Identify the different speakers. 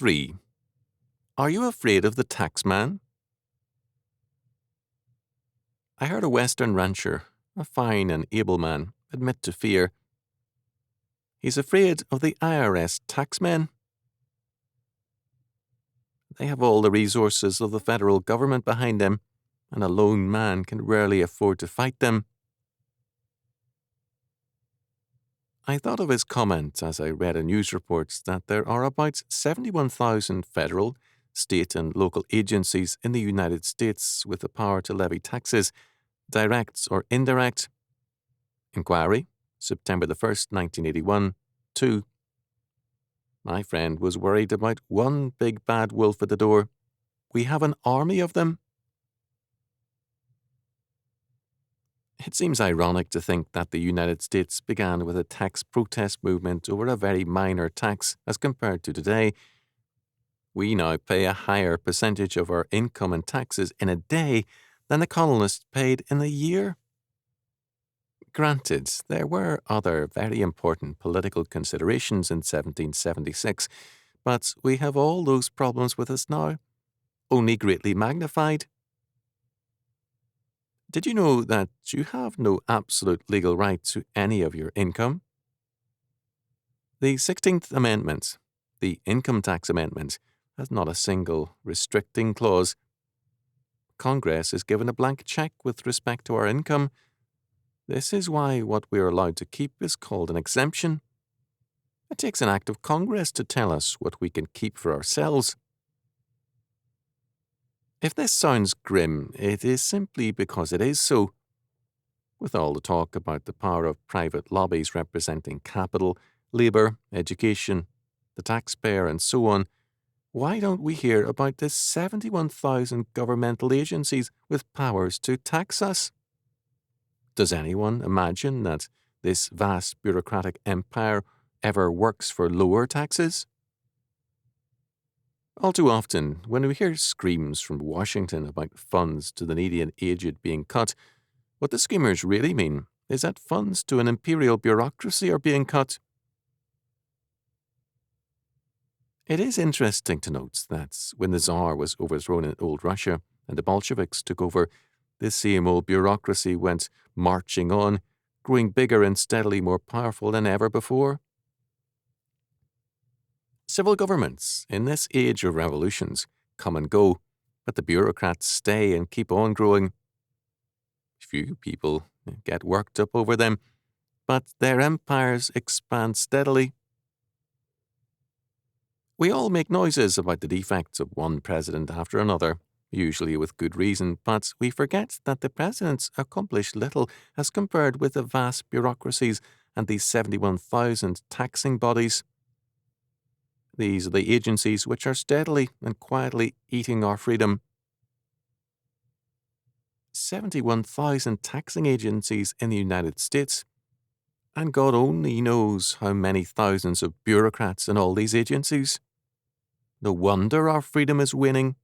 Speaker 1: 3. Are you afraid of the Taxman? I heard a Western rancher, a fine and able man, admit to fear. He's afraid of the IRS taxmen. They have all the resources of the federal government behind them, and a lone man can rarely afford to fight them. I thought of his comment as I read a news report that there are about 71,000 federal, state and local agencies in the United States with the power to levy taxes, direct or indirect. Inquiry, September the 1st, 1981, 2. My friend was worried about one big bad wolf at the door. We have an army of them. It seems ironic to think that the United States began with a tax protest movement over a very minor tax as compared to today. We now pay a higher percentage of our income in taxes in a day than the colonists paid in a year. Granted, there were other very important political considerations in 1776, but we have all those problems with us now, only greatly magnified. Did you know that you have no absolute legal right to any of your income? The 16th Amendment, the Income Tax Amendment, has not a single restricting clause. Congress is given a blank check with respect to our income. This is why what we are allowed to keep is called an exemption. It takes an act of Congress to tell us what we can keep for ourselves. If this sounds grim, it is simply because it is so. With all the talk about the power of private lobbies representing capital, labour, education, the taxpayer, and so on, why don't we hear about the 71,000 governmental agencies with powers to tax us? Does anyone imagine that this vast bureaucratic empire ever works for lower taxes? All too often, when we hear screams from Washington about funds to the needy and aged being cut, what the screamers really mean is that funds to an imperial bureaucracy are being cut. It is interesting to note that when the Tsar was overthrown in old Russia and the Bolsheviks took over, this same old bureaucracy went marching on, growing bigger and steadily more powerful than ever before. Civil governments, in this age of revolutions, come and go, but the bureaucrats stay and keep on growing. Few people get worked up over them, but their empires expand steadily. We all make noises about the defects of one president after another, usually with good reason, but we forget that the presidents accomplish little as compared with the vast bureaucracies and these 71,000 taxing bodies. These are the agencies which are steadily and quietly eating our freedom. 71,000 taxing agencies in the United States, and God only knows how many thousands of bureaucrats in all these agencies. No wonder our freedom is waning.